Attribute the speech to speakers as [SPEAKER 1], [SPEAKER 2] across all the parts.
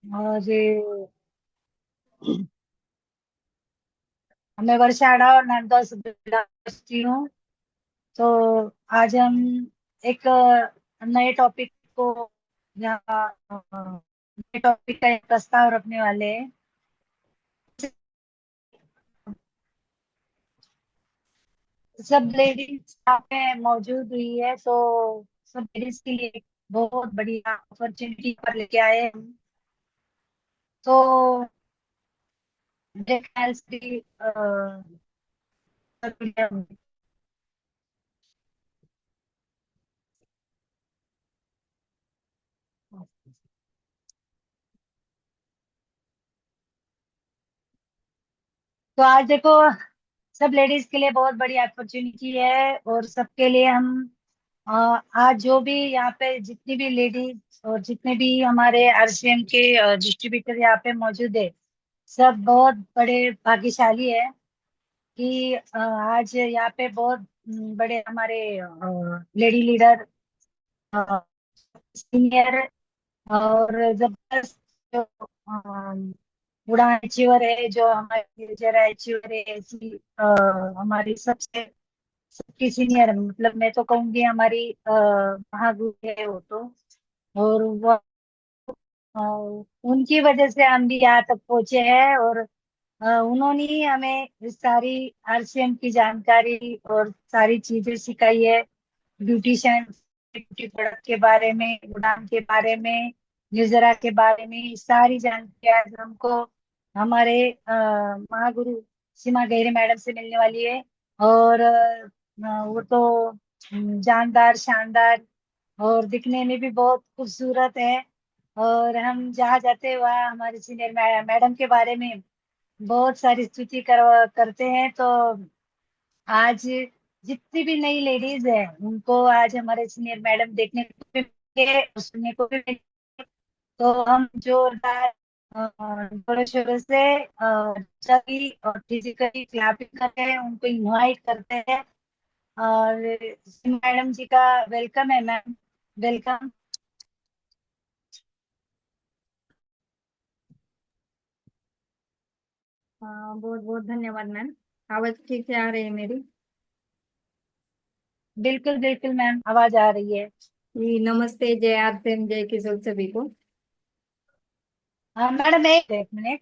[SPEAKER 1] और मैं वर्षाड़ा और नांदौर से बस्ती हूँ। तो आज हम एक नए टॉपिक को यहाँ नए टॉपिक का एक प्रस्ताव रखने वाले हैं। सब लेडीज यहाँ पे मौजूद हुई है, तो सब लेडीज के लिए एक बहुत बढ़िया अपॉर्चुनिटी पर लेके आए हैं हम। तो मेरे ख्याल से तो आज देखो, सब लेडीज के लिए बहुत बड़ी अपॉर्चुनिटी है और सबके लिए हम अ, आज जो भी यहाँ पे जितनी भी लेडीज और जितने भी हमारे आरसीएम के डिस्ट्रीब्यूटर यहाँ पे मौजूद है, सब बहुत बड़े भाग्यशाली है कि आज यहाँ पे बहुत बड़े हमारे लेडी लीडर, सीनियर और जबरदस्त जो उड़ान अचीवर है, जो हमारी जरा अचीवर है, ऐसी हमारी सबसे सबकी सीनियर, मतलब मैं तो कहूंगी हमारी महागुरु है वो तो। और वो अ, उनकी वजह से हम भी यहाँ तक पहुंचे हैं। और उन्होंने ही हमें इस सारी आरसीएम की जानकारी और सारी चीजें सिखाई है। ब्यूटिशियन, ब्यूटी प्रोडक्ट के बारे में, उड़ान के बारे में, न्यूजरा के बारे में, ये सारी जानकारी आज हमको हमारे महागुरु सीमा गहरे मैडम से मिलने वाली है। और वो तो जानदार, शानदार और दिखने में भी बहुत खूबसूरत है। और हम जहाँ जाते हैं वहाँ हमारे सीनियर मैडम के बारे में बहुत सारी स्तुति करते हैं। तो आज जितनी भी नई लेडीज है उनको आज हमारे सीनियर मैडम देखने को भी मिलेंगे और सुनने को भी मिलेंगे। तो हम जोरदार जोरों शोरों से सभी और फिजिकली क्लैपिंग करते हैं, उनको इनवाइट करते हैं। और मैडम जी का वेलकम है मैम, वेलकम।
[SPEAKER 2] बहुत बहुत धन्यवाद मैम। आवाज ठीक से आ रही है मेरी?
[SPEAKER 1] बिल्कुल बिल्कुल मैम, आवाज आ रही है।
[SPEAKER 2] जी नमस्ते, जय आरती, जय किशोर सभी को।
[SPEAKER 1] हाँ मैडम, एक मिनट।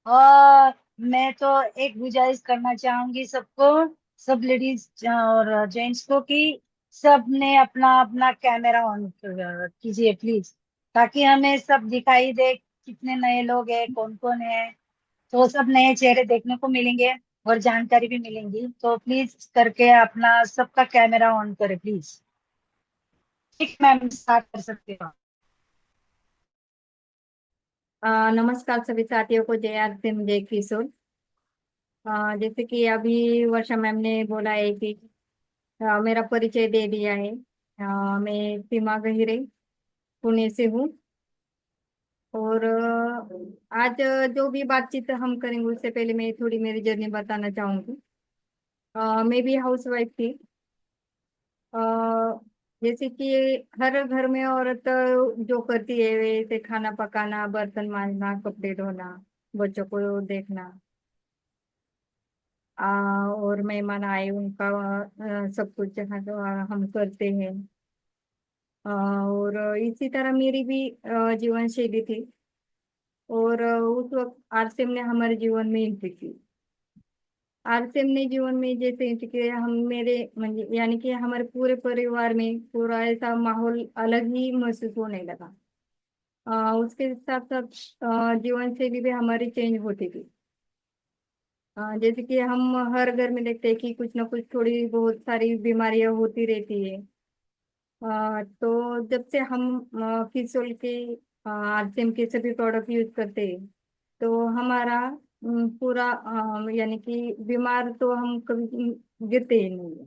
[SPEAKER 1] और मैं तो एक गुजारिश करना चाहूंगी सबको, सब लेडीज और जेंट्स को, कि सब ने अपना अपना कैमरा ऑन कीजिए प्लीज, ताकि हमें सब दिखाई दे कितने नए लोग हैं, कौन कौन है। तो सब नए चेहरे देखने को मिलेंगे और जानकारी भी मिलेंगी। तो प्लीज करके अपना सबका कैमरा ऑन करें प्लीज। ठीक मैम, स्टार्ट कर सकते हो।
[SPEAKER 2] नमस्कार सभी साथियों को, जय आरती, जय किशोर। जैसे कि अभी वर्षा मैम ने बोला है कि मेरा परिचय दे दिया है। मैं सीमा गहिरे पुणे से हूँ। और आज जो भी बातचीत हम करेंगे उससे पहले मैं थोड़ी मेरी जर्नी बताना चाहूंगी। मैं भी हाउस वाइफ थी। अ, जैसे कि हर घर में औरत जो करती है वैसे खाना पकाना, बर्तन मांजना, कपड़े धोना, बच्चों को देखना, और मेहमान आए उनका सब कुछ जहाँ तो हम करते हैं। और इसी तरह मेरी भी जीवन शैली थी। और उस वक्त आरसीएम ने हमारे जीवन में एंट्री की। आरसीएम ने जीवन में जैसे एंट्री किया, हम मेरे म्हणजे यानी कि हमारे पूरे परिवार में पूरा ऐसा माहौल अलग ही महसूस होने लगा। उसके साथ साथ जीवन शैली भी हमारी चेंज होती थी। जैसे कि हम हर घर में देखते हैं कि कुछ ना कुछ थोड़ी बहुत सारी बीमारियां होती रहती है। तो जब से हम फिसोल के आरसीएम के सभी प्रोडक्ट यूज करते हैं, तो हमारा पूरा यानी कि बीमार तो हम कभी गिरते ही नहीं है,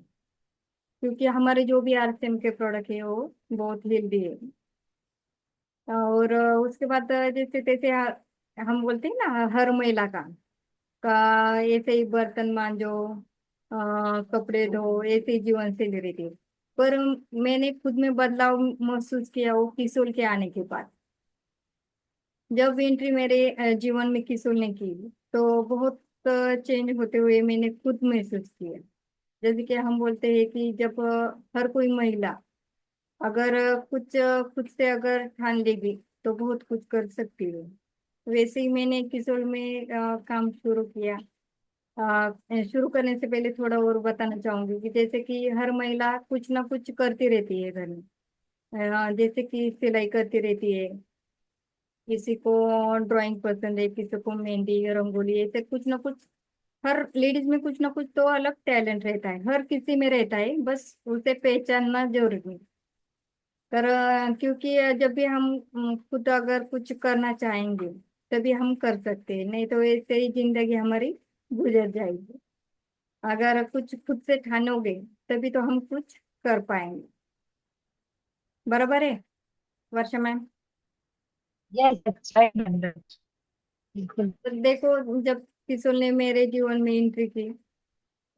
[SPEAKER 2] क्योंकि हमारे जो भी आरसीएम के प्रोडक्ट है वो बहुत हेल्दी है। और उसके बाद जैसे तैसे हम बोलते हैं ना, हर महिला का ऐसे ही बर्तन मांजो, कपड़े धो, ऐसे ही जीवन शैली रहती है। पर मैंने खुद में बदलाव महसूस किया वो किशोर के आने के बाद। जब एंट्री मेरे जीवन में किशोर ने की, तो बहुत चेंज होते हुए मैंने खुद महसूस किया। जैसे कि हम बोलते हैं कि जब हर कोई महिला अगर खुद से अगर ठान लेगी तो बहुत कुछ कर सकती है। वैसे ही मैंने किशोर में काम शुरू किया। शुरू करने से पहले थोड़ा और बताना चाहूंगी कि जैसे कि हर महिला कुछ ना कुछ करती रहती है घर में। जैसे कि सिलाई करती रहती है, किसी को ड्राइंग पसंद है, किसी को मेहंदी रंगोली, ऐसे कुछ ना कुछ। हर लेडीज में कुछ ना कुछ तो अलग टैलेंट रहता है, हर किसी में रहता है, बस उसे पहचानना जरूरी है। पर क्योंकि जब भी हम खुद अगर कुछ करना चाहेंगे तभी हम कर सकते हैं, नहीं तो ऐसे ही जिंदगी हमारी गुजर जाएगी। अगर कुछ खुद से ठानोगे तभी तो हम कुछ कर पाएंगे। बराबर है Varsha ma'am?
[SPEAKER 1] Yes, that's right ma'am, बिल्कुल।
[SPEAKER 2] तो देखो, जब किशोर ने मेरे जीवन में एंट्री की,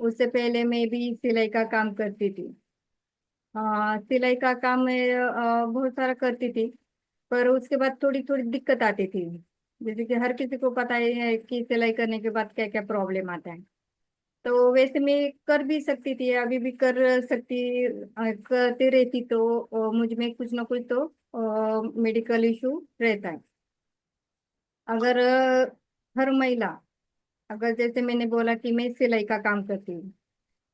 [SPEAKER 2] उससे पहले मैं भी सिलाई का काम करती थी। सिलाई का काम मैं बहुत सारा करती थी। पर उसके बाद थोड़ी थोड़ी दिक्कत आती थी। जैसे कि हर किसी को पता ही है कि सिलाई करने के बाद क्या क्या प्रॉब्लम आता है। तो वैसे मैं कर भी सकती थी, अभी भी कर सकती, करते रहती, तो मुझ में कुछ ना कुछ तो मेडिकल इशू रहता है। अगर हर महिला, अगर जैसे मैंने बोला कि मैं सिलाई का काम करती हूँ,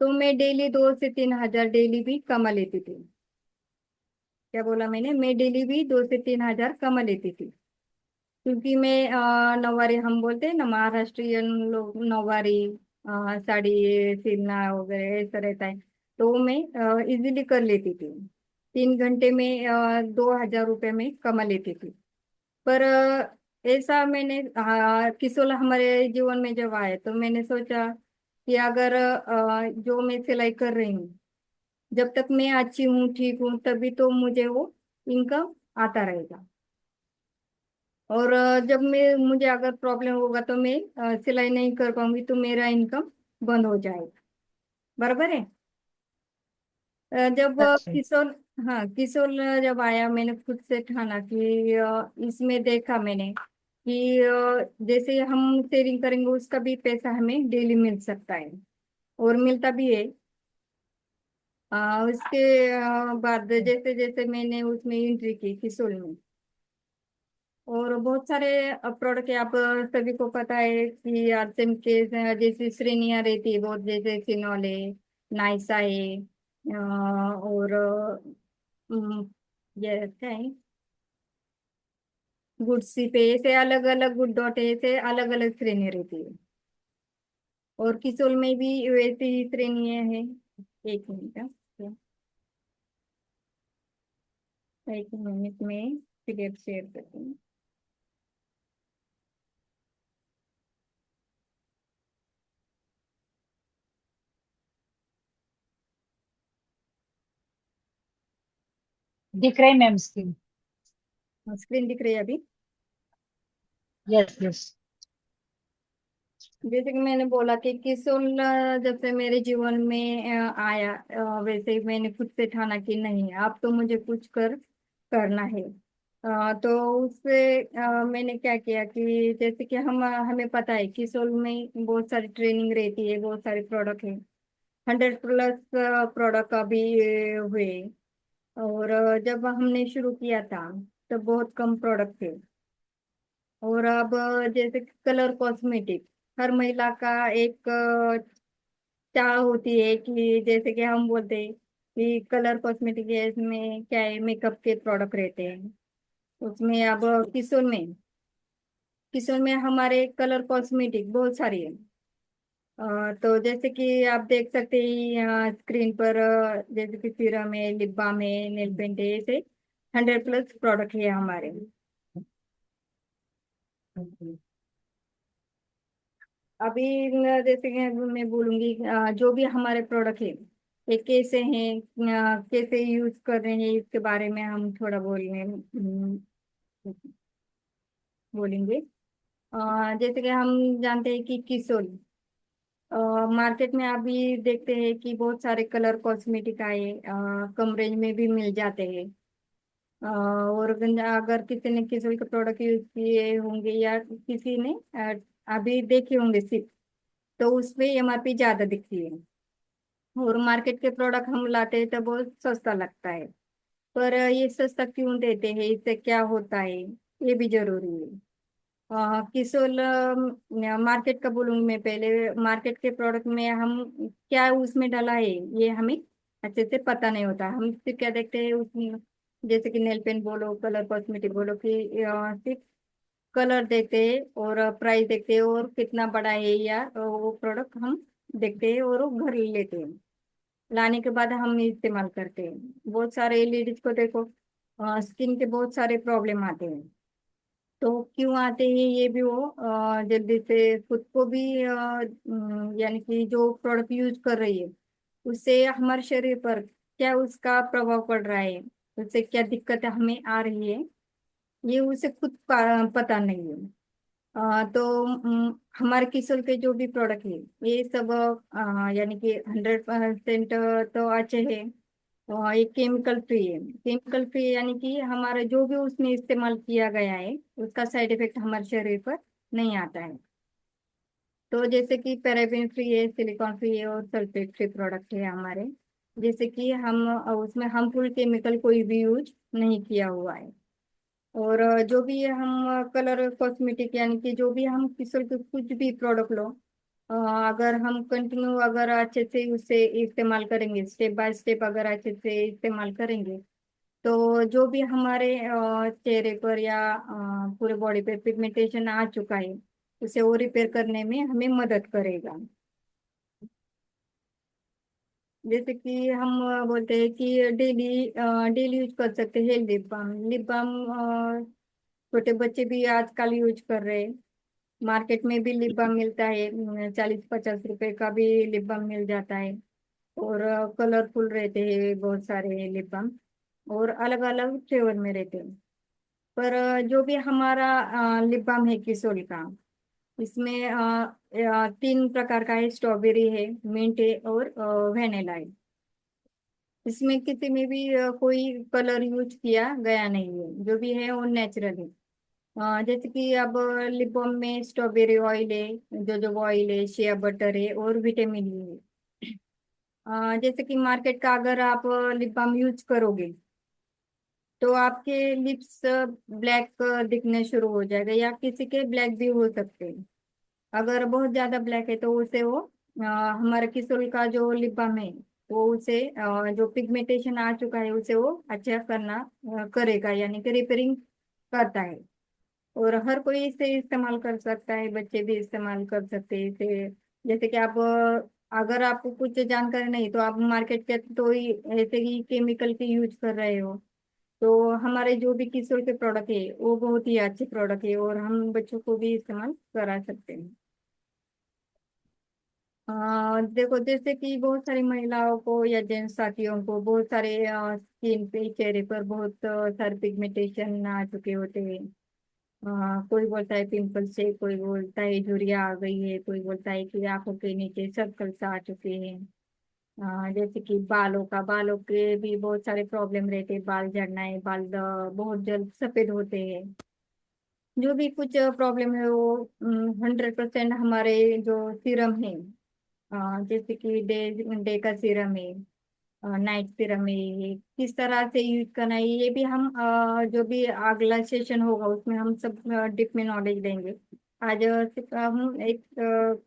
[SPEAKER 2] तो मैं डेली 2 से 3 हजार डेली भी कमा लेती थी। क्या बोला मैंने? मैं डेली भी 2 से 3 हजार कमा लेती थी। क्योंकि मैं नौवारी, हम बोलते हैं ना महाराष्ट्रियन लोग नौवारी, साड़ी सिलना वगैरह ऐसा रहता है। तो वो मैं इजीली कर लेती थी। 3 घंटे में 2 हजार रुपये में कमा लेती थी। पर ऐसा मैंने किशोर हमारे जीवन में जब आए तो मैंने सोचा कि अगर जो मैं सिलाई कर रही हूँ, जब तक मैं अच्छी हूँ, ठीक हूँ, तभी तो मुझे वो इनकम आता रहेगा। और जब मैं मुझे अगर प्रॉब्लम होगा तो मैं सिलाई नहीं कर पाऊंगी, तो मेरा इनकम बंद हो जाएगा। बराबर है? जब
[SPEAKER 1] दैट्स राइट।
[SPEAKER 2] किशोर, हाँ, किशोर जब आया, मैंने खुद से ठाना कि इसमें देखा मैंने कि जैसे हम सेविंग करेंगे उसका भी पैसा हमें डेली मिल सकता है, और मिलता भी है। उसके बाद जैसे जैसे मैंने उसमें एंट्री की किशोर में, और बहुत सारे प्रोडक्ट है। आप सभी को पता है कि आरसीएम के जैसी श्रेणियां रहती है बहुत, जैसे सिनोल है, नाइसा है, और ये क्या है, गुड सी पे, ऐसे अलग अलग, गुड डॉट है, ऐसे अलग अलग श्रेणी रहती है। और किसोल में भी वैसी ही श्रेणियां हैं। एक मिनट, एक मिनट में पीडीएफ शेयर करती हूँ।
[SPEAKER 1] दिख रही मैम स्क्रीन?
[SPEAKER 2] स्क्रीन दिख रही है अभी?
[SPEAKER 1] Yes yes.
[SPEAKER 2] जैसे कि मैंने बोला कि किशोर जब से मेरे जीवन में आया, वैसे ही मैंने खुद से ठाना कि नहीं, अब तो मुझे कुछ करना है। तो उससे मैंने क्या किया कि जैसे कि हमें पता है किशोर में बहुत सारी ट्रेनिंग रहती है, बहुत सारे प्रोडक्ट है। 100+ प्रोडक्ट अभी हुए। और जब हमने शुरू किया था तब बहुत कम प्रोडक्ट थे। और अब जैसे कलर कॉस्मेटिक, हर महिला का एक चाह होती है कि जैसे कि हम बोलते हैं कि कलर कॉस्मेटिक है, इसमें क्या है, मेकअप के प्रोडक्ट रहते हैं। उसमें अब किशोर में हमारे कलर कॉस्मेटिक बहुत सारी है। तो जैसे कि आप देख सकते हैं स्क्रीन पर, जैसे कि सीरम है, लिप बाम है, नेल पेंट है, ऐसे 100+ प्रोडक्ट है हमारे। अभी जैसे कि मैं बोलूंगी जो भी हमारे प्रोडक्ट है ये कैसे हैं, कैसे यूज कर रहे हैं, इसके बारे में हम थोड़ा बोलेंगे। जैसे कि हम जानते हैं कि किशोर मार्केट में अभी देखते हैं कि बहुत सारे कलर कॉस्मेटिक आए, कम रेंज में भी मिल जाते हैं। और अगर किसी ने किसी के प्रोडक्ट यूज किए होंगे या किसी ने अभी देखे होंगे सिर्फ, तो उसमें एमआरपी ज्यादा दिखती है। और मार्केट के प्रोडक्ट हम लाते हैं तो बहुत सस्ता लगता है। पर ये सस्ता क्यों देते हैं, इससे क्या होता है, ये भी जरूरी है। किसोल मार्केट का बोलूंगी मैं पहले। मार्केट के प्रोडक्ट में हम क्या उसमें डाला है, ये हमें अच्छे से पता नहीं होता। हम सिर्फ क्या देखते हैं उसमें, जैसे कि नेल पेंट बोलो, कलर कॉस्मेटिक बोलो, कि सिर्फ कलर देखते हैं और प्राइस देखते हैं और कितना बड़ा है, या वो प्रोडक्ट हम देखते हैं और वो घर ले लेते हैं। लाने के बाद हम इस्तेमाल करते हैं। बहुत सारे लेडीज को देखो, स्किन के बहुत सारे प्रॉब्लम आते हैं। तो क्यों आते हैं, ये भी वो जल्दी से खुद को भी यानी कि जो प्रोडक्ट यूज कर रही है उससे हमारे शरीर पर क्या उसका प्रभाव पड़ रहा है, उससे क्या दिक्कत हमें आ रही है, ये उसे खुद पता नहीं है। तो हमारे किशोर के जो भी प्रोडक्ट है ये सब यानी कि 100% तो अच्छे हैं। ये केमिकल फ्री है। केमिकल फ्री यानी कि हमारा जो भी उसमें इस्तेमाल किया गया है उसका साइड इफेक्ट हमारे शरीर पर नहीं आता है। तो जैसे कि पैराबेन फ्री है, सिलिकॉन फ्री है और सल्फेट फ्री प्रोडक्ट है हमारे। जैसे कि हम उसमें हार्मफुल केमिकल कोई भी यूज नहीं किया हुआ है। और जो भी हम कलर कॉस्मेटिक यानी कि जो भी हम किसी के कुछ भी प्रोडक्ट लो, अगर हम कंटिन्यू अगर अच्छे से उसे इस्तेमाल करेंगे, स्टेप बाय स्टेप अगर अच्छे से इस्तेमाल करेंगे, तो जो भी हमारे चेहरे पर या पूरे बॉडी पे पिगमेंटेशन आ चुका है उसे वो रिपेयर करने में हमें मदद करेगा। जैसे कि हम बोलते हैं कि डेली डेली यूज कर सकते हैं लिप बाम। लिप बाम छोटे बच्चे भी आजकल यूज कर रहे हैं। मार्केट में भी लिप बाम मिलता है, 40-50 रुपए का भी लिप बाम मिल जाता है। और कलरफुल रहते हैं बहुत सारे लिप बाम, और अलग अलग फ्लेवर में रहते हैं। पर जो भी हमारा लिप बाम है किसोल का, इसमें 3 प्रकार का है। स्ट्रॉबेरी है, मिंट है और वेनिला है। इसमें किसी में भी कोई कलर यूज किया गया नहीं है, जो भी है वो नेचुरल है। जैसे कि अब लिप बाम में स्ट्रॉबेरी ऑयल है, जोजोबा ऑयल है, शिया बटर है और विटामिन ई है। जैसे कि मार्केट का अगर आप लिप बाम यूज करोगे तो आपके लिप्स ब्लैक दिखने शुरू हो जाएगा, या किसी के ब्लैक भी हो सकते हैं। अगर बहुत ज्यादा ब्लैक है तो उसे वो हमारा किशोर का जो लिप बाम है वो उसे जो पिगमेंटेशन आ चुका है उसे वो अच्छा करना करेगा, यानी कि रिपेयरिंग करता है। और हर कोई इसे इस्तेमाल कर सकता है, बच्चे भी इस्तेमाल कर सकते हैं इसे। जैसे कि आप अगर आपको कुछ जानकारी नहीं तो आप मार्केट के तो ही ऐसे ही केमिकल के यूज कर रहे हो। तो हमारे जो भी किशोर के प्रोडक्ट है वो बहुत ही अच्छे प्रोडक्ट है और हम बच्चों को भी इस्तेमाल करा सकते हैं। देखो, जैसे कि बहुत सारी महिलाओं को या जेंट्स साथियों को बहुत सारे स्किन पे, चेहरे पर बहुत सारे पिगमेंटेशन आ चुके होते हैं। कोई बोलता है पिंपल से, कोई बोलता है झुर्रियाँ आ गई है, कोई बोलता है कि आंखों के नीचे सर्कल्स आ चुके हैं। जैसे कि बालों के भी बहुत सारे प्रॉब्लम रहते हैं, बाल झड़ना है, बाल बहुत जल्द सफेद होते हैं। जो भी कुछ प्रॉब्लम है वो 100% हमारे जो सीरम है, जैसे कि डे डे का सीरम है, नाइट सीरम है, ये किस तरह से यूज करना है ये भी हम जो भी अगला सेशन होगा उसमें हम सब डिप में नॉलेज देंगे। आज सिर्फ हम एक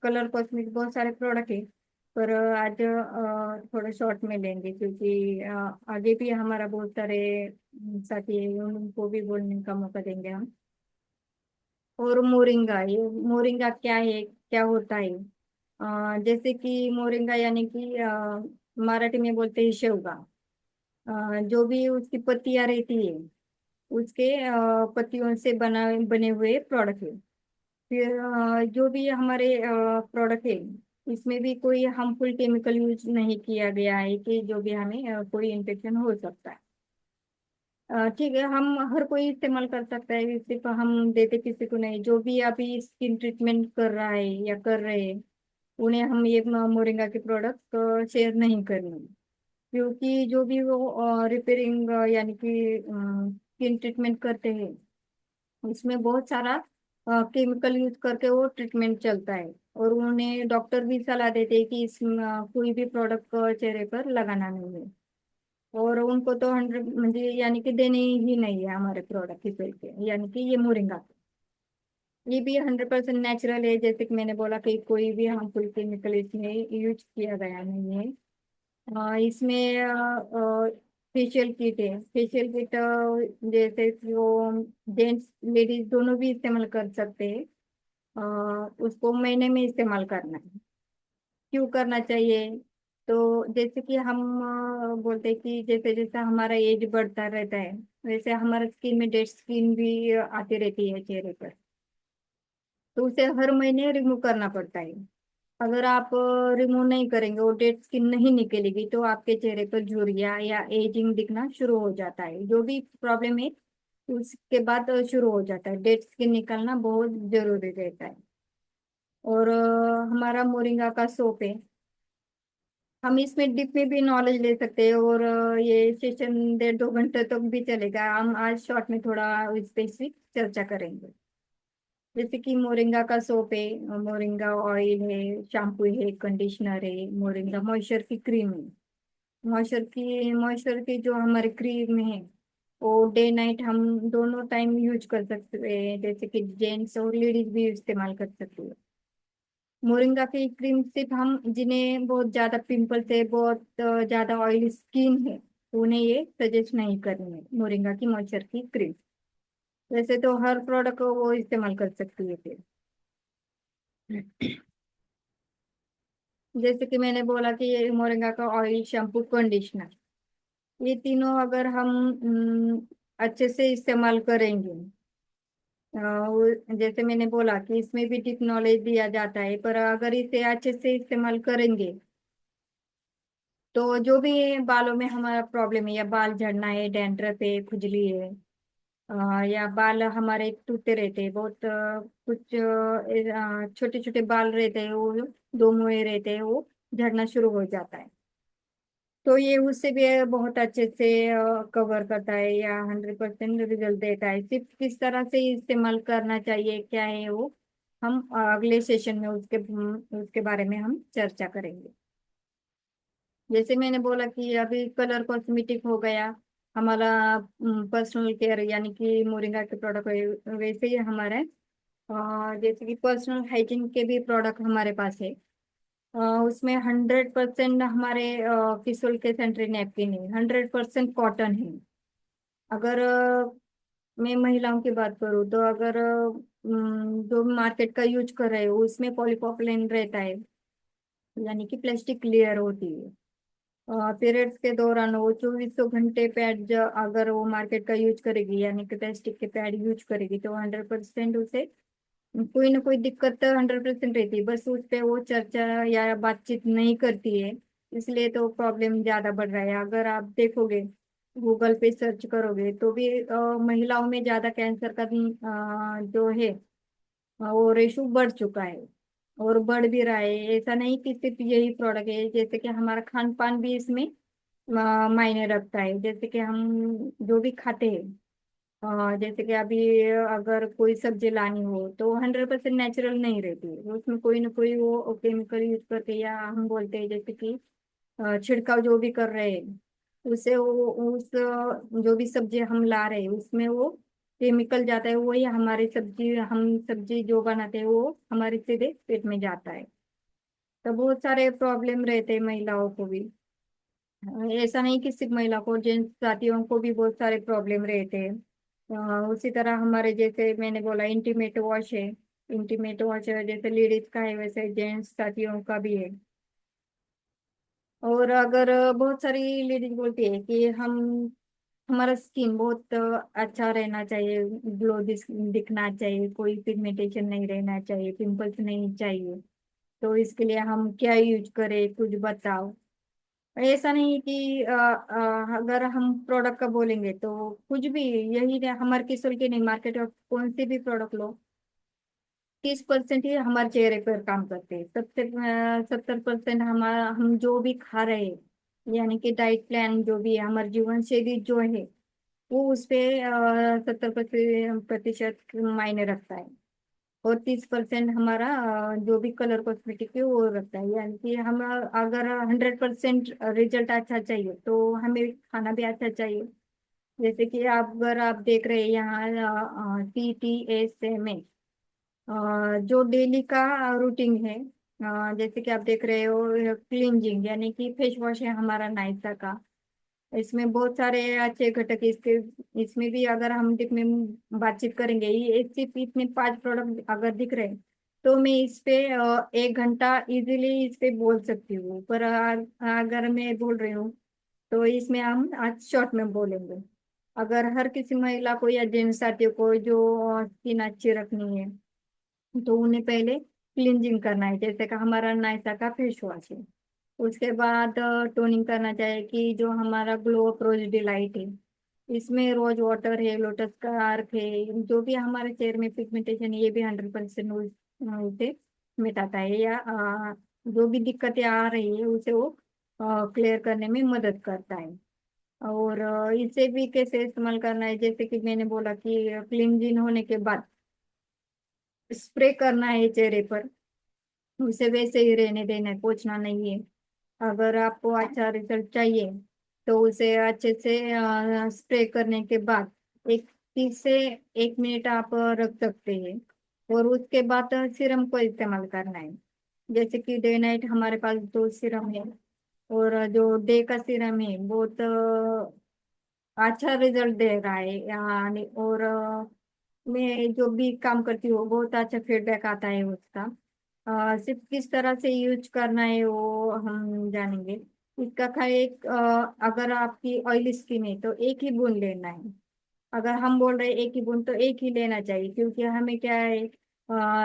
[SPEAKER 2] कलर कॉस्मेटिक बहुत सारे प्रोडक्ट है, पर आज थोड़ा शॉर्ट में लेंगे क्योंकि आगे भी हमारा बहुत सारे साथी हैं, उनको भी बोलने का मौका देंगे हम। और मोरिंगा, ये मोरिंगा क्या है, क्या होता है? जैसे कि मोरिंगा यानी कि मराठी में बोलते हैं शेवगा। जो भी उसकी पत्तियां रहती है उसके पत्तियों से बने हुए प्रोडक्ट है। फिर जो भी हमारे प्रोडक्ट है इसमें भी कोई हार्मफुल केमिकल यूज नहीं किया गया है कि जो भी हमें कोई इन्फेक्शन हो सकता है। ठीक है, हम हर कोई इस्तेमाल कर सकता है, सिर्फ हम देते किसी को नहीं। जो भी अभी स्किन ट्रीटमेंट कर रहा है या कर रहे हैं उन्हें हम ये मोरिंगा के प्रोडक्ट शेयर नहीं करने, क्योंकि जो भी वो रिपेयरिंग यानी कि स्किन ट्रीटमेंट करते हैं उसमें बहुत सारा केमिकल यूज करके वो ट्रीटमेंट चलता है। और उन्हें डॉक्टर भी सलाह देते हैं कि इस कोई भी प्रोडक्ट चेहरे पर लगाना नहीं है। और उनको तो 100 म्हणजे यानी कि देने ही नहीं है हमारे प्रोडक्ट की सेल के, यानी कि ये मोरिंगा। ये भी 100% नेचुरल है, जैसे कि मैंने बोला कि कोई भी हार्मफुल केमिकल इसमें यूज किया गया नहीं है। इसमें फेशियल किट है। फेशियल किट जैसे कि वो जेंट्स लेडीज दोनों भी इस्तेमाल कर सकते हैं। उसको महीने में इस्तेमाल करना है। क्यों करना चाहिए? तो जैसे कि हम बोलते हैं कि जैसे जैसे हमारा एज बढ़ता रहता है वैसे हमारा स्किन में डेड स्किन भी आती रहती है चेहरे पर। तो उसे हर महीने रिमूव करना पड़ता है। अगर आप रिमूव नहीं करेंगे, वो डेड स्किन नहीं निकलेगी, तो आपके चेहरे पर झुर्रियाँ या एजिंग दिखना शुरू हो जाता है। जो भी प्रॉब्लम है उसके बाद शुरू हो जाता है। डेड स्किन निकलना बहुत जरूरी रहता है। और हमारा मोरिंगा का सोप है। हम इसमें डिप में भी नॉलेज ले सकते हैं, और ये सेशन 1.5-2 घंटे तक भी चलेगा। हम आज शॉर्ट में थोड़ा स्पेसिफिक चर्चा करेंगे। जैसे कि मोरिंगा का सोप है, मोरिंगा ऑयल है, शैम्पू है, कंडीशनर है, मोरिंगा मॉइस्चर की क्रीम है। मॉइस्चर की जो हमारी क्रीम है वो डे नाइट हम दोनों टाइम यूज कर सकते हैं, जैसे कि जेंट्स और लेडीज भी इस्तेमाल कर सकते हैं। मोरिंगा की क्रीम सिर्फ हम जिन्हें बहुत ज्यादा पिंपल्स है, बहुत ज्यादा ऑयली स्किन है, तो उन्हें ये सजेस्ट नहीं करनी है मोरिंगा की मॉइस्चर की क्रीम। वैसे तो हर प्रोडक्ट को वो इस्तेमाल कर सकती है फिर। जैसे कि मैंने बोला कि ये मोरिंगा का ऑयल, शैम्पू, कंडीशनर, ये तीनों अगर हम अच्छे से इस्तेमाल करेंगे, जैसे मैंने बोला कि इसमें भी डीप नॉलेज दिया जाता है, पर अगर इसे अच्छे से इस्तेमाल करेंगे तो जो भी बालों में हमारा प्रॉब्लम है, या बाल झड़ना है, डैंड्रफ है, खुजली है, या बाल हमारे टूटते रहते हैं बहुत, कुछ छोटे छोटे बाल रहते हैं वो, दो मुए रहते हैं, वो झड़ना शुरू हो जाता है। तो ये उससे भी बहुत अच्छे से कवर करता है, या 100% रिजल्ट देता है। सिर्फ किस तरह से इस्तेमाल करना चाहिए क्या है वो हम अगले सेशन में उसके बारे में हम चर्चा करेंगे। जैसे मैंने बोला कि अभी कलर कॉस्मेटिक हो गया हमारा, पर्सनल केयर यानी कि मोरिंगा के प्रोडक्ट, वैसे ही हमारे जैसे कि पर्सनल हाइजीन के भी प्रोडक्ट हमारे पास है। उसमें 100% हमारे फिसोल के सेंट्री नैपकिन है, 100% कॉटन है। अगर मैं महिलाओं की बात करूँ तो अगर जो मार्केट का यूज कर रहे हो उसमें पॉलीप्रोपिलीन रहता है, यानी कि प्लास्टिक लेयर होती है। पीरियड्स के दौरान वो 2400 घंटे पैड अगर वो मार्केट का यूज करेगी, यानी कि प्लास्टिक के पैड यूज करेगी, तो 100% उसे कोई ना कोई दिक्कत 100% रहती है। बस उस पे वो चर्चा या बातचीत नहीं करती है, इसलिए तो प्रॉब्लम ज्यादा बढ़ रहा है। अगर आप देखोगे, गूगल पे सर्च करोगे तो भी महिलाओं में ज्यादा कैंसर का जो है वो रेशो बढ़ चुका है, और बढ़ भी रहा है। ऐसा नहीं कि सिर्फ यही प्रोडक्ट है, जैसे कि हमारा खान पान भी इसमें मायने रखता है। जैसे कि हम जो भी खाते हैं, जैसे कि अभी अगर कोई सब्जी लानी हो तो 100% नेचुरल नहीं रहती है, उसमें कोई ना कोई वो केमिकल यूज करके, या हम बोलते हैं जैसे कि छिड़काव जो भी कर रहे हैं उससे वो उस जो भी सब्जी हम ला रहे हैं उसमें वो केमिकल जाता है, वही हमारी सब्जी, हम सब्जी जो बनाते हैं वो हमारे सीधे पेट में जाता है। तो बहुत सारे प्रॉब्लम रहते हैं महिलाओं को भी। ऐसा नहीं कि सिर्फ महिला को, जेंट्स साथियों को भी बहुत सारे प्रॉब्लम रहते हैं। उसी तरह हमारे, जैसे मैंने बोला, इंटीमेट वॉश है। इंटीमेट वॉश है जैसे लेडीज का है वैसे जेंट्स साथियों का भी है। और अगर बहुत सारी लेडीज बोलती है कि हम हमारा स्किन बहुत अच्छा रहना चाहिए, ग्लो दिखना चाहिए, कोई पिगमेंटेशन नहीं रहना चाहिए, पिंपल्स नहीं चाहिए, तो इसके लिए हम क्या यूज करें, कुछ बताओ। ऐसा नहीं कि अगर हम प्रोडक्ट का बोलेंगे तो कुछ भी, यही हमारे किशोर के नहीं, मार्केट में कौन सी भी प्रोडक्ट लो, 30% ही हमारे चेहरे पर काम करते हैं। सबसे 70% हमारा, हम जो भी खा रहे हैं, यानी कि डाइट प्लान जो भी है, हमारी जीवन शैली जो है वो उस पे 70% मायने रखता है। और 30% हमारा जो भी कलर कॉस्मेटिक है वो रखता है। यानी कि हम अगर 100% रिजल्ट अच्छा चाहिए तो हमें खाना भी अच्छा चाहिए। जैसे कि आप अगर आप देख रहे हैं यहाँ CTSMA, जो डेली का रूटीन है, जैसे कि आप देख रहे हो क्लींजिंग यानी कि फेस वॉश है हमारा नाइसा का। इसमें बहुत सारे अच्छे घटक इसके, इसमें भी अगर हम दिखने बातचीत करेंगे ये सिर्फ इतने 5 प्रोडक्ट अगर दिख रहे हैं तो मैं इस पे 1 घंटा इजीली इस पे बोल सकती हूँ। पर अगर मैं बोल रही हूँ तो इसमें हम आज शॉर्ट में बोलेंगे। अगर हर किसी महिला को या जेंट्स साथियों को जो स्किन अच्छी रखनी है तो उन्हें पहले क्लींजिंग करना है, जैसे कि हमारा नायसा का फेस वॉश है। उसके बाद टोनिंग करना चाहिए कि जो हमारा ग्लो अप रोज डिलाइट है, इसमें रोज वाटर है, लोटस का अर्क है, जो भी हमारे चेहरे में पिगमेंटेशन है ये भी 100% उसे मिटाता है, या जो भी दिक्कतें आ रही है उसे वो क्लियर करने में मदद करता है। और इसे भी कैसे इस्तेमाल करना है, जैसे कि मैंने बोला कि क्लींजिंग होने के बाद स्प्रे करना है चेहरे पर, उसे वैसे ही रहने देना है, पोंछना नहीं है। अगर आपको अच्छा रिजल्ट चाहिए तो उसे अच्छे से स्प्रे करने के बाद एक 30 से 1 मिनट आप रख सकते हैं। और उसके बाद सीरम को इस्तेमाल करना है। जैसे कि डे नाइट हमारे पास 2 सीरम है। और जो डे का सीरम है बहुत अच्छा रिजल्ट दे रहा है यानी। और मैं जो भी काम करती हूँ बहुत अच्छा फीडबैक आता है उसका। सिर्फ किस तरह से यूज करना है वो हम जानेंगे। इसका खाली एक अगर आपकी ऑयली स्किन है तो एक ही बूंद लेना है। अगर हम बोल रहे हैं एक ही बूंद तो एक ही लेना चाहिए, क्योंकि हमें क्या है,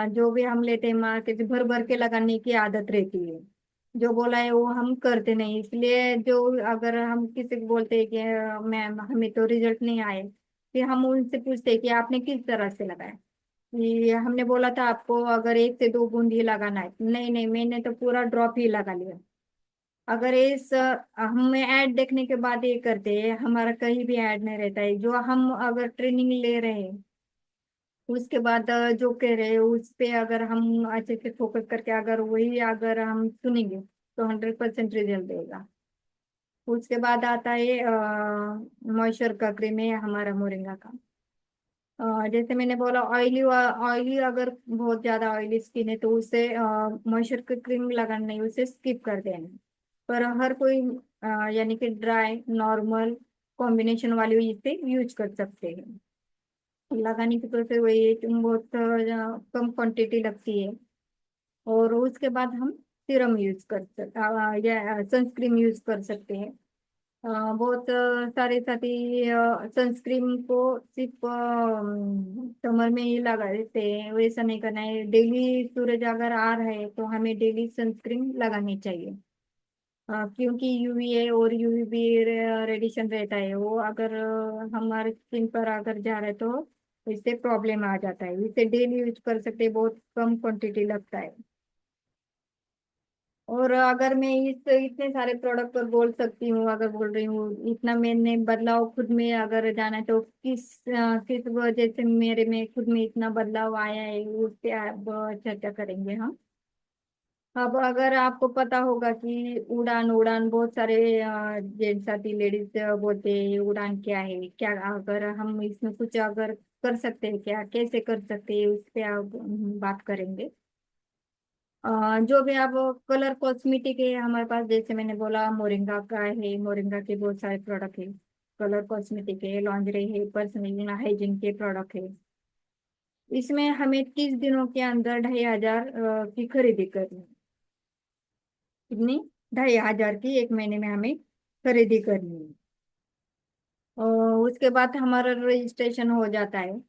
[SPEAKER 2] जो भी हम लेते हैं मार्केट से भर भर के लगाने की आदत रहती है। जो बोला है वो हम करते नहीं, इसलिए जो अगर हम किसी को बोलते हैं कि मैम हमें तो रिजल्ट नहीं आए, फिर हम उनसे पूछते हैं कि आपने किस तरह से लगाया। ये हमने बोला था आपको अगर 1 से 2 बूंद ही लगाना है, नहीं नहीं मैंने तो पूरा ड्रॉप ही लगा लिया। अगर इस हमें ऐड देखने के बाद ये करते हैं, हमारा कहीं भी ऐड नहीं रहता है। जो हम अगर ट्रेनिंग ले रहे हैं उसके बाद जो कह रहे हैं उस पे अगर हम अच्छे से फोकस करके अगर वही अगर हम सुनेंगे तो 100% रिजल्ट देगा। उसके बाद आता है मॉइस्चर का क्रीम है हमारा मोरिंगा का। जैसे मैंने बोला ऑयली ऑयली अगर बहुत ज्यादा ऑयली स्किन है तो उसे मॉइस्चर का क्रीम लगाना नहीं, उसे स्किप कर देना। पर हर कोई यानी कि ड्राई नॉर्मल कॉम्बिनेशन वाली इसे यूज कर सकते हैं। लगाने की प्रोसेस वही है कि बहुत कम क्वांटिटी लगती है। और उसके बाद हम सीरम यूज कर सकते या सनस्क्रीन यूज कर सकते हैं। बहुत सारे साथी सनस्क्रीन को सिर्फ समर में ही लगा देते हैं, वैसा नहीं करना है। डेली सूरज अगर आ रहा है तो हमें डेली सनस्क्रीन लगानी चाहिए। क्योंकि यूवीए और यूवीबी रेडिएशन रहता है, वो अगर हमारे स्किन पर अगर जा रहा है तो इससे प्रॉब्लम आ जाता है। इसे डेली यूज कर सकते हैं, बहुत कम क्वांटिटी लगता है। और अगर मैं इस इतने सारे प्रोडक्ट पर बोल सकती हूँ, अगर बोल रही हूँ इतना मैंने बदलाव खुद में अगर जाना है तो किस वजह से मेरे में खुद में इतना बदलाव आया है उस पे आप चर्चा करेंगे हम। अब अगर आपको पता होगा कि उड़ान उड़ान बहुत सारे जेंट्स आती लेडीज बोलते हैं उड़ान क्या है, क्या अगर हम इसमें कुछ अगर कर सकते हैं, क्या कैसे कर सकते हैं उस पे आप बात करेंगे। जो भी आप कलर कॉस्मेटिक है हमारे पास, जैसे मैंने बोला मोरिंगा का है, मोरिंगा के बहुत सारे प्रोडक्ट है। कलर कॉस्मेटिक है, लॉन्जरी है, पर्सनल हाइजीन के प्रोडक्ट है। इसमें हमें 30 दिनों के अंदर 2,500 की खरीदी करनी है। कितनी? 2,500 की 1 महीने में हमें खरीदी करनी है। और उसके बाद हमारा रजिस्ट्रेशन हो जाता है।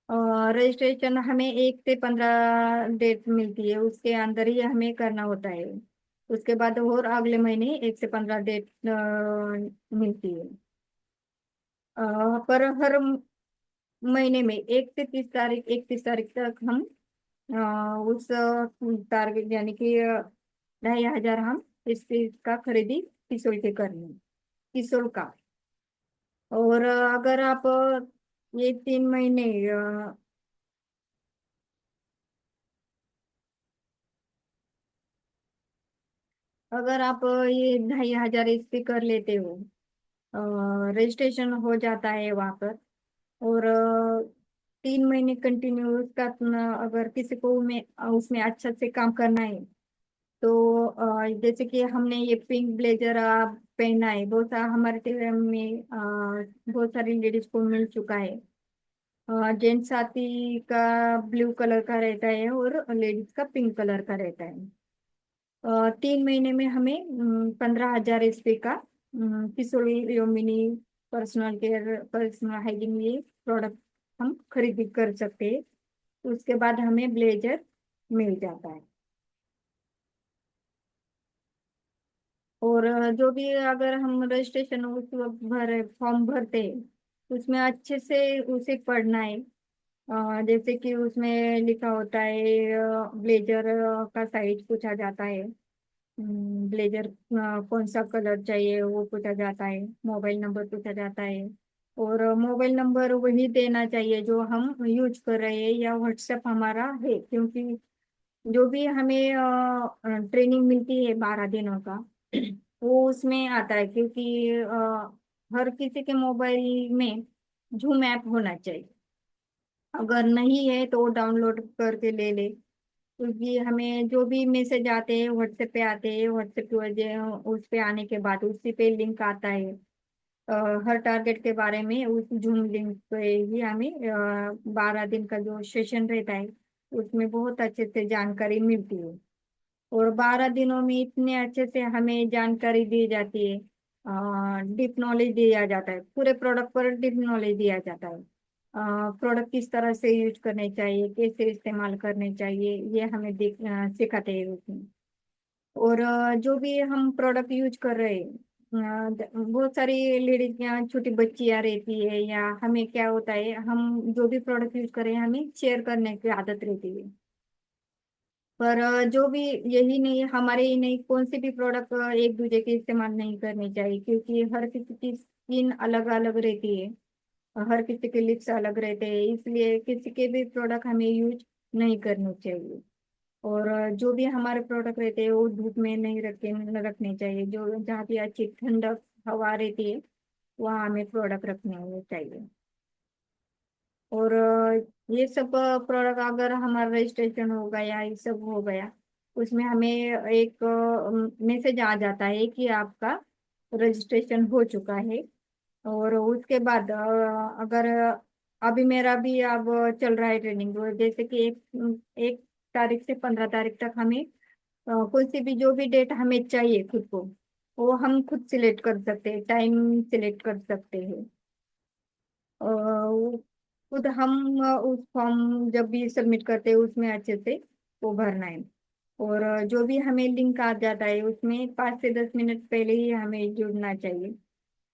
[SPEAKER 2] और रजिस्ट्रेशन हमें 1 से 15 डेट मिलती है, उसके अंदर ही हमें करना होता है। उसके बाद और अगले महीने 1 से 15 डेट मिलती है। पर हर महीने में 1 से 30 तारीख 31 तारीख तक हम उस टारगेट यानी कि 2,500 हम इसका खरीदी किशोर के करनी है, किशोर का। और अगर आप ये 3 महीने अगर आप ये 2,500 इसकी कर लेते हो, रजिस्ट्रेशन हो जाता है वहां पर। और 3 महीने कंटिन्यू उसका अगर किसी को में उसमें अच्छा से काम करना है, तो जैसे कि हमने ये पिंक ब्लेजर पहना है, बहुत सारा हमारे टेलर में बहुत सारी लेडीज को मिल चुका है। जेंट्स साथी का ब्लू कलर का रहता है और लेडीज का पिंक कलर का रहता है। 3 महीने में हमें 15,000 एसपी का किसोली mini personal care personal hygiene ये प्रोडक्ट हम खरीदी कर सकते हैं। उसके बाद हमें ब्लेजर मिल जाता है। और जो भी अगर हम रजिस्ट्रेशन उस वक्त फॉर्म भरते हैं, उसमें अच्छे से उसे पढ़ना है। जैसे कि उसमें लिखा होता है ब्लेजर का साइज पूछा जाता है, ब्लेजर कौन सा कलर चाहिए वो पूछा जाता है, मोबाइल नंबर पूछा जाता है। और मोबाइल नंबर वही देना चाहिए जो हम यूज कर रहे हैं या व्हाट्सएप हमारा है, क्योंकि जो भी हमें ट्रेनिंग मिलती है 12 दिनों का वो उसमें आता है, क्योंकि हर किसी के मोबाइल में जूम ऐप होना चाहिए। अगर नहीं है तो डाउनलोड करके ले ले, क्योंकि हमें जो भी मैसेज आते हैं व्हाट्सएप पे आते हैं, व्हाट्सएप की वजह उस पे आने के बाद उसी पे लिंक आता है। अ, हर टारगेट के बारे में उस जूम लिंक पे ही हमें 12 दिन का जो सेशन रहता है उसमें बहुत अच्छे से जानकारी मिलती है। और 12 दिनों में इतने अच्छे से हमें जानकारी दी जाती है, डीप नॉलेज दिया जाता है, पूरे प्रोडक्ट पर डीप नॉलेज दिया जाता है। प्रोडक्ट किस तरह से यूज करने चाहिए, कैसे इस्तेमाल करने चाहिए, ये हमें सिखाते हैं उसमें। और जो भी हम प्रोडक्ट यूज कर रहे हैं, बहुत सारी लेडीज यहाँ छोटी बच्चियां रहती है, या हमें क्या होता है हम जो भी प्रोडक्ट यूज कर रहे हैं हमें शेयर करने की आदत रहती है। पर जो भी यही नहीं, हमारे ही नहीं, कौन से भी प्रोडक्ट एक दूसरे के इस्तेमाल नहीं करने चाहिए, क्योंकि हर किसी की स्किन अलग अलग रहती है, हर किसी के लिप्स अलग रहते हैं, इसलिए किसी के भी प्रोडक्ट हमें यूज नहीं करने चाहिए। और जो भी हमारे प्रोडक्ट रहते हैं वो धूप में नहीं रखने चाहिए, जो जहाँ भी अच्छी ठंडक हवा रहती है वहाँ हमें प्रोडक्ट रखने चाहिए। और ये सब प्रोडक्ट अगर हमारा रजिस्ट्रेशन हो गया, ये सब हो गया, उसमें हमें एक मैसेज आ जाता है कि आपका रजिस्ट्रेशन हो चुका है। और उसके बाद अगर अभी मेरा भी अब चल रहा है ट्रेनिंग, जैसे कि 1 तारीख से 15 तारीख तक हमें कोई सी भी जो भी डेट हमें चाहिए खुद को, वो हम खुद सिलेक्ट कर सकते हैं, टाइम सिलेक्ट कर सकते हैं। खुद हम उस फॉर्म जब भी सबमिट करते हैं उसमें अच्छे से वो भरना है। और जो भी हमें लिंक आ जाता है उसमें 5 से 10 मिनट पहले ही हमें जुड़ना चाहिए।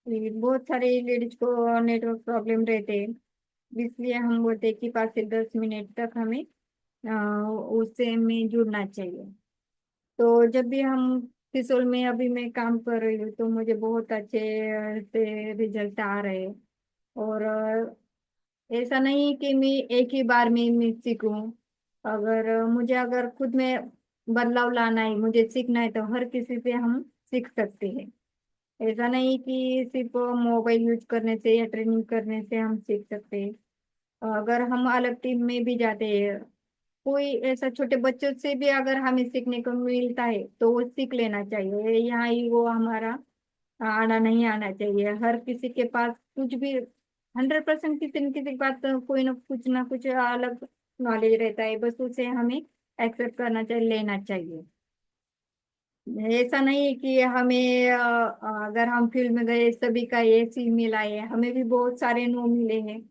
[SPEAKER 2] ये बहुत सारे लेडीज को नेटवर्क प्रॉब्लम रहते हैं, इसलिए हम बोलते हैं कि 5 से 10 मिनट तक हमें उससे में जुड़ना चाहिए। तो जब भी हम फिसोल में अभी मैं काम कर रही हूँ तो मुझे बहुत अच्छे से रिजल्ट आ रहे हैं। और ऐसा नहीं कि मैं एक ही बार में मैं सीखूं। अगर मुझे अगर खुद में बदलाव लाना है, मुझे सीखना है, तो हर किसी से हम सीख सकते हैं। ऐसा नहीं कि सिर्फ मोबाइल यूज करने से या ट्रेनिंग करने से हम सीख सकते हैं। अगर हम अलग टीम में भी जाते हैं, कोई ऐसा छोटे बच्चों से भी अगर हमें सीखने को मिलता है तो वो सीख लेना चाहिए, यहाँ ही वो हमारा आना नहीं आना चाहिए। हर किसी के पास कुछ भी 100% किसी न किसी के पास तो कोई ना कुछ अलग नॉलेज रहता है, बस उसे हमें एक्सेप्ट करना चाहिए, लेना चाहिए। ऐसा नहीं है कि हमें अगर हम फील्ड में गए सभी का ये सी मिला है, हमें भी बहुत सारे नो मिले हैं।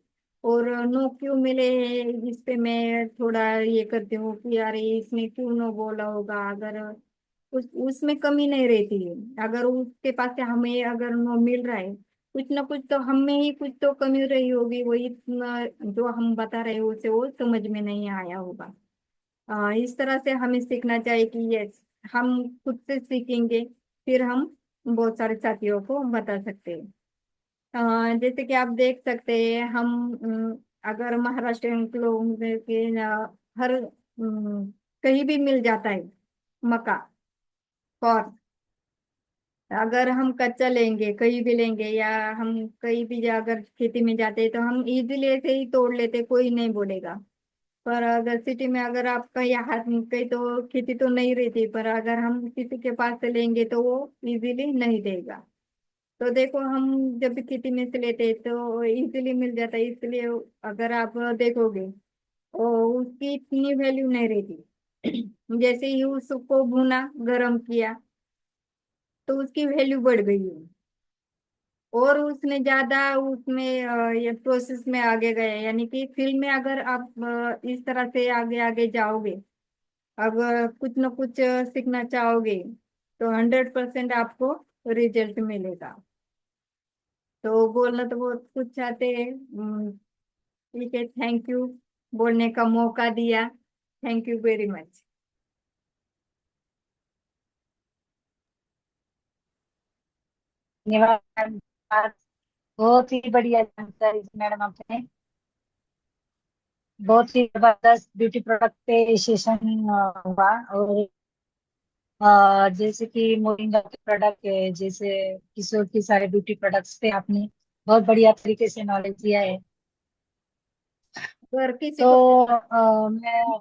[SPEAKER 2] और नो क्यों मिले हैं इस पे मैं थोड़ा ये करती हूँ कि यार इसने क्यों नो बोला होगा। अगर उसमें कमी नहीं रहती है, अगर उसके पास से हमें अगर नो मिल रहा है, कुछ ना कुछ तो हम में ही कुछ तो कमी रही होगी, वही जो हम बता रहे हो उसे वो समझ में नहीं आया होगा। इस तरह से हमें सीखना चाहिए कि यस, हम खुद से सीखेंगे, फिर हम बहुत सारे साथियों को बता सकते हैं। जैसे कि आप देख सकते हैं हम अगर महाराष्ट्र के लोगों के हर कहीं भी मिल जाता है मक्का। और अगर हम कच्चा लेंगे कहीं भी लेंगे या हम कहीं भी अगर खेती में जाते हैं तो हम इजीली ऐसे ही तोड़ लेते, कोई नहीं बोलेगा। पर अगर सिटी में अगर आपका यहाँ हाथ में कहीं तो खेती तो नहीं रहती, पर अगर हम किसी के पास से लेंगे तो वो इजीली नहीं देगा। तो देखो हम जब भी खेती में से लेते हैं तो इजीली मिल जाता है, इसलिए अगर आप देखोगे तो उसकी इतनी वैल्यू नहीं रहती। जैसे ही उसको भुना गरम किया तो उसकी वैल्यू बढ़ गई है। और उसने ज्यादा उसमें ये प्रोसेस में आगे गए, यानी कि फील्ड में अगर आप इस तरह से आगे आगे जाओगे, अगर कुछ न कुछ सीखना चाहोगे तो 100% आपको रिजल्ट मिलेगा। तो बोलना तो बहुत कुछ चाहते हैं। ठीक है, थैंक यू बोलने का मौका दिया। Thank you very much.
[SPEAKER 1] धन्यवाद मैम। बहुत ही बढ़िया जानकारी दी मैडम आपने। बहुत ही जबरदस्त ब्यूटी प्रोडक्ट पे सेशन हुआ। और जैसे कि मोरिंगा के प्रोडक्ट है, जैसे किशोर की सारे ब्यूटी प्रोडक्ट्स पे आपने बहुत बढ़िया तरीके से नॉलेज दिया है।
[SPEAKER 2] अगर किसी
[SPEAKER 1] तो
[SPEAKER 2] को
[SPEAKER 1] मैं,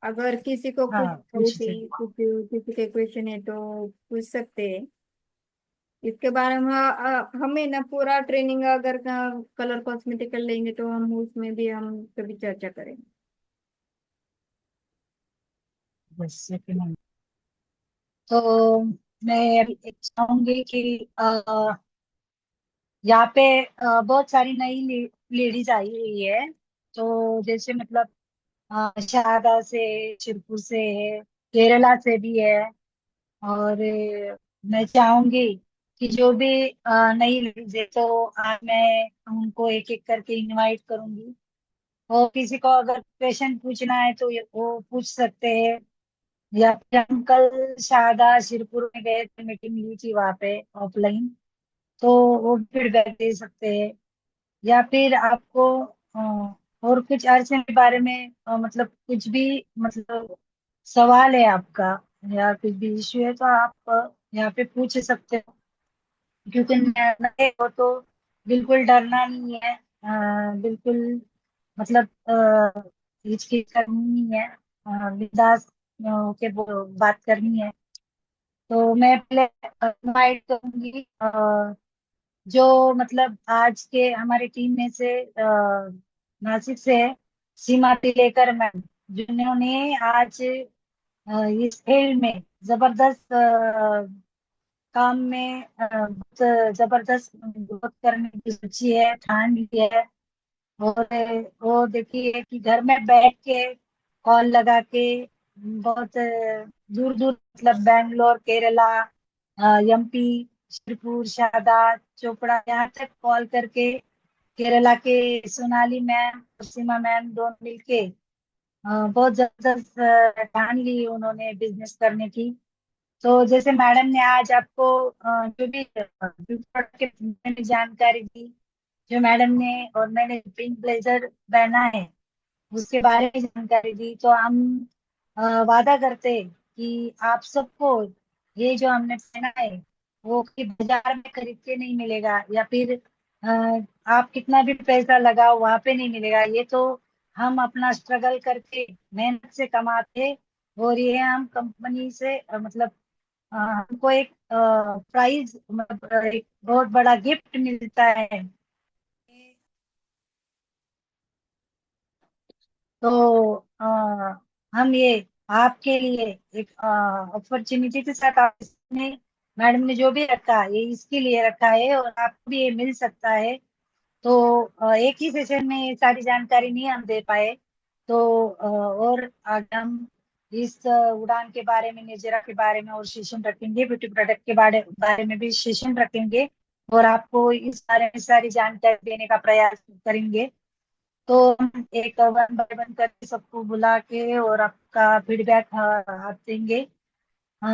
[SPEAKER 2] अगर किसी को कुछ
[SPEAKER 1] हाँ पूछिए।
[SPEAKER 2] किसी के क्वेश्चन है तो पूछ सकते हैं। इसके बारे में हमें ना पूरा ट्रेनिंग अगर कलर कॉस्मेटिक लेंगे तो हम उसमें भी हम कभी चर्चा करेंगे।
[SPEAKER 1] बस सेकंड। तो मैं अभी एक चाहूंगी कि यहाँ पे बहुत सारी नई लेडीज आई हुई है। तो जैसे मतलब शारदा से, शिरपुर से है, केरला से भी है। और मैं चाहूंगी कि जो भी नई लेडीज है तो आज मैं उनको एक एक करके इनवाइट करूंगी। और किसी को अगर क्वेश्चन पूछना है तो वो पूछ सकते हैं। या फिर हम कल शारदा शिरपुर में गए थे, मीटिंग ली थी वहाँ पे ऑफलाइन, तो वो फीडबैक दे सकते हैं। या फिर आपको और कुछ अर्चन के बारे में मतलब कुछ भी मतलब सवाल है आपका, या कुछ भी इश्यू है तो आप यहाँ पे पूछ सकते हो। क्योंकि नए हो तो बिल्कुल डरना नहीं है। बिल्कुल मतलब हिचकिच करनी नहीं है। बिंदास होके बात करनी है। तो मैं पहले इनवाइट करूंगी जो मतलब आज के हमारी टीम में से नासिक से है, सीमा तिलेकर मैम, जिन्होंने आज इस फील्ड में जबरदस्त काम में बहुत जबरदस्त ग्रोथ करने की सोची है, ठान ली है। और वो देखिए कि घर में बैठ के कॉल लगा के बहुत दूर दूर मतलब बैंगलोर, केरला, एमपी, शिरपुर, शारदा, चोपड़ा, यहाँ तक कॉल करके केरला के सोनाली मैम और सीमा मैम दोनों मिलके बहुत जबरदस्त ठान ली उन्होंने बिजनेस करने की। तो जैसे मैडम ने आज आपको जो भी प्रोडक्ट के बारे में जानकारी दी, जो मैडम ने और मैंने पिंक ब्लेजर पहना है उसके बारे में जानकारी दी, तो हम वादा करते हैं कि आप सबको ये जो हमने पहना है वो कि बाजार में खरीद के नहीं मिलेगा, या फिर आप कितना भी पैसा लगाओ वहां पे नहीं मिलेगा। ये तो हम अपना स्ट्रगल करके मेहनत से कमाते, और ये हम कंपनी से मतलब हमको एक प्राइज मतलब एक बहुत बड़ा गिफ्ट मिलता है। तो हम ये आपके लिए एक अपॉर्चुनिटी के साथ आप इसने मैडम ने जो भी रखा है ये इसके लिए रखा है, और आपको भी ये मिल सकता है। तो एक ही सेशन में ये सारी जानकारी नहीं हम दे पाए। तो और आगे हम इस उड़ान के बारे में, निर्जरा के बारे में और सेशन रखेंगे, ब्यूटी प्रोडक्ट के बारे में भी सेशन रखेंगे। और आपको इस बारे में सारी जानकारी देने का प्रयास करेंगे। तो हम एक वन बाय वन करके सबको बुला के और आपका फीडबैक आप देंगे। अ,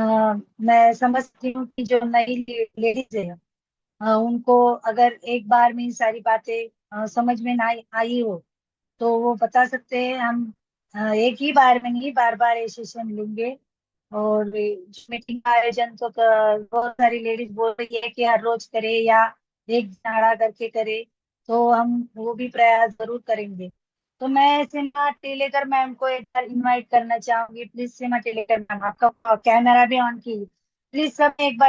[SPEAKER 1] मैं समझती हूँ कि जो नई लेडीज है उनको अगर एक बार में ये सारी बातें समझ में ना आई हो तो वो बता सकते हैं। हम एक ही बार में नहीं, बार बार ये सेशन लेंगे। और मीटिंग का आयोजन तो बहुत सारी लेडीज बोल रही है कि हर रोज करे या एक झाड़ा करके करे, तो हम वो भी प्रयास जरूर करेंगे। तो मैं सीमा टेलेकर मैम को एक बार इनवाइट करना चाहूंगी। प्लीज सीमा टेलेकर मैम, आपका कैमरा भी ऑन की, प्लीज सब एक बार